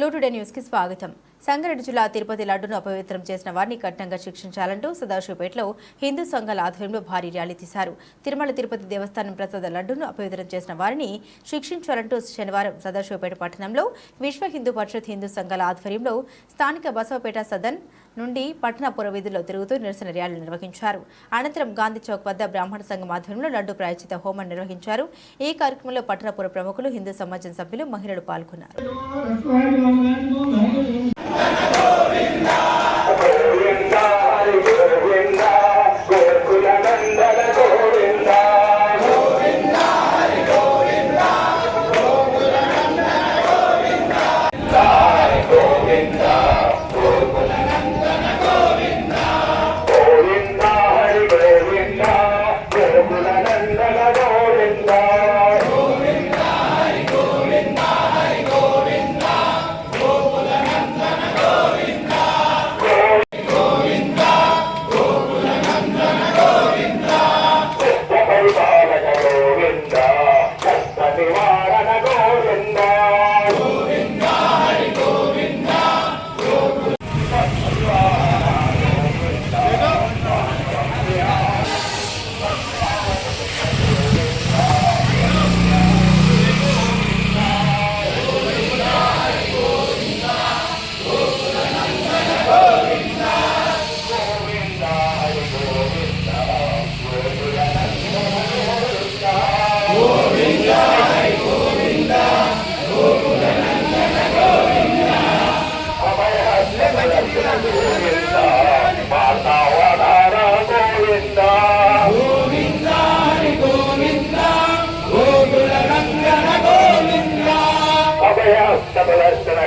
Clue today news కి స్వాగతం. సంగారెడ్డి జిల్లా తిరుపతి లడ్డును అపవిత్రం చేసిన వారిని కఠినంగా శిక్షించాలంటూ సదాశివపేటలో హిందూ సంఘాల ఆధ్వర్యంలో భారీ ర్యాలీ తీశారు. తిరుమల తిరుపతి దేవస్థానం ప్రసాద లడ్డును అపవిత్రం చేసిన వారిని శిక్షించాలంటూ శనివారం సదాశివపేట పట్టణంలో విశ్వ హిందూ పరిషత్ హిందూ సంఘాల ఆధ్వర్యంలో స్థానిక బసవపేట సదన్ నుండి పట్టణ పురవీధుల్లో తిరుగుతూ నిరసన ర్యాలీ నిర్వహించారు. అనంతరం గాంధీ చౌక్ వద్ద బ్రాహ్మణ సంఘం ఆధ్వర్యంలో లడ్డు ప్రాయశ్చిత హోమం నిర్వహించారు. ఈ కార్యక్రమంలో పట్టణపుర ప్రముఖులు, హిందూ సమాజం సభ్యులు, మహిళలు పాల్గొన్నారు.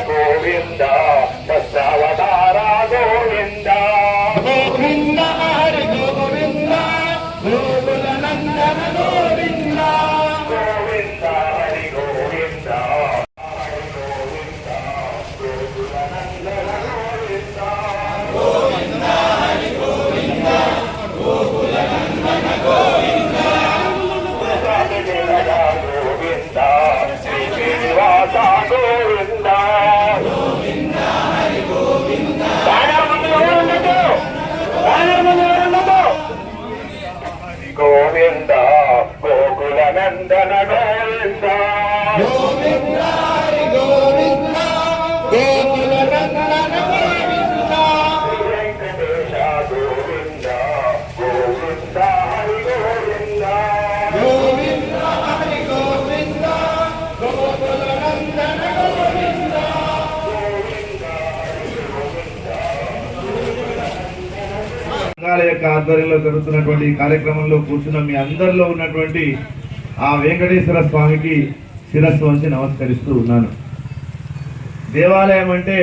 గోవింద దశావతార గోవింద గోవింద హరి గోవింద గోకుల నందన గోవింద గోవింద హరి గోవింద హరి గోవింద గోకుల నందన గోవింద గోవింద హరి గోవింద గోకుల నందన గోవింద గోవింద శ్రీ శ్రీనివాస గోవింద గోవింద హరి గోవింద గోవింద గోకుల నందన గోవింద గోవింద హరి గోవింద గోకుల నందన గోవింద వెంకటేశ గోవింద గోవింద హరి గోవింద గోవింద హరి గోవింద గోకుల నందన గోవింద గోవింద హరి గోవింద. సంఘాల యొక్క ఆధ్వర్యంలో జరుగుతున్నటువంటి ఈ కార్యక్రమంలో కూర్చున్న మీ అందరిలో ఉన్నటువంటి ఆ వెంకటేశ్వర స్వామికి శిరస్సు వంచి నమస్కరిస్తూ ఉన్నాను. దేవాలయం అంటే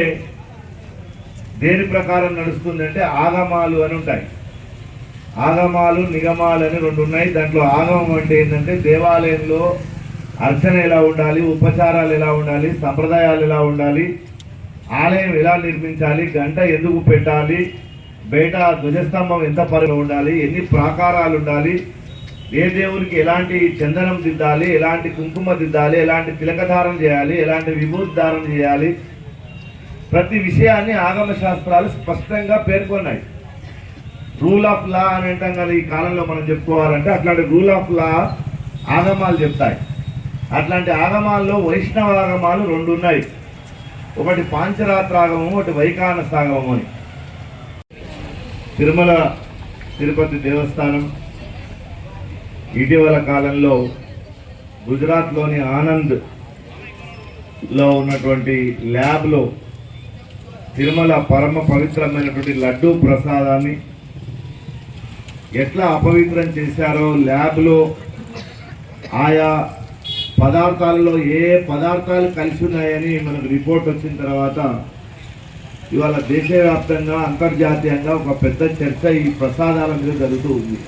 దేని ప్రకారం నడుస్తుందంటే ఆగమాలు అని ఉంటాయి. ఆగమాలు, నిగమాలు అని రెండు ఉన్నాయి. దాంట్లో ఆగమం అంటే ఏంటంటే దేవాలయంలో అర్చన ఎలా ఉండాలి, ఉపచారాలు ఎలా ఉండాలి, సంప్రదాయాలు ఎలా ఉండాలి, ఆలయం ఎలా నిర్మించాలి, గంట ఎందుకు పెట్టాలి, బయట ధ్వజస్తంభం ఎంత పరిలో ఉండాలి, ఎన్ని ప్రాకారాలు ఉండాలి, ఏ దేవుడికి ఎలాంటి చందనం దిద్దాలి, ఎలాంటి కుంకుమ దిద్దాలి, ఎలాంటి తిలకధారం చేయాలి, ఎలాంటి విభూతి ధారణ చేయాలి, ప్రతి విషయాన్ని ఆగమ శాస్త్రాలు స్పష్టంగా పేర్కొన్నాయి. రూల్ ఆఫ్ లా అని అంటాం కదా ఈ కాలంలో మనం చెప్పుకోవాలంటే, అట్లాంటి రూల్ ఆఫ్ లా ఆగమాలు చెప్తాయి. అట్లాంటి ఆగమాల్లో వైష్ణవ ఆగమాలు రెండు ఉన్నాయి. ఒకటి పాంచరాత్రాగమం, ఒకటి వైఖానసాగమం అని. తిరుమల తిరుపతి దేవస్థానం ఇటీవల కాలంలో గుజరాత్లోని ఆనంద్లో ఉన్నటువంటి ల్యాబ్లో తిరుమల పరమ పవిత్రమైనటువంటి లడ్డూ ప్రసాదాన్ని ఎట్లా అపవిత్రం చేశారో, ల్యాబ్లో ఆయా పదార్థాలలో ఏ పదార్థాలు కలిసి ఉన్నాయని మనకు రిపోర్ట్ వచ్చిన తర్వాత ఇవాళ దేశవ్యాప్తంగా, అంతర్జాతీయంగా ఒక పెద్ద చర్చ ఈ ప్రసాదాల మీద జరుగుతూ ఉంది.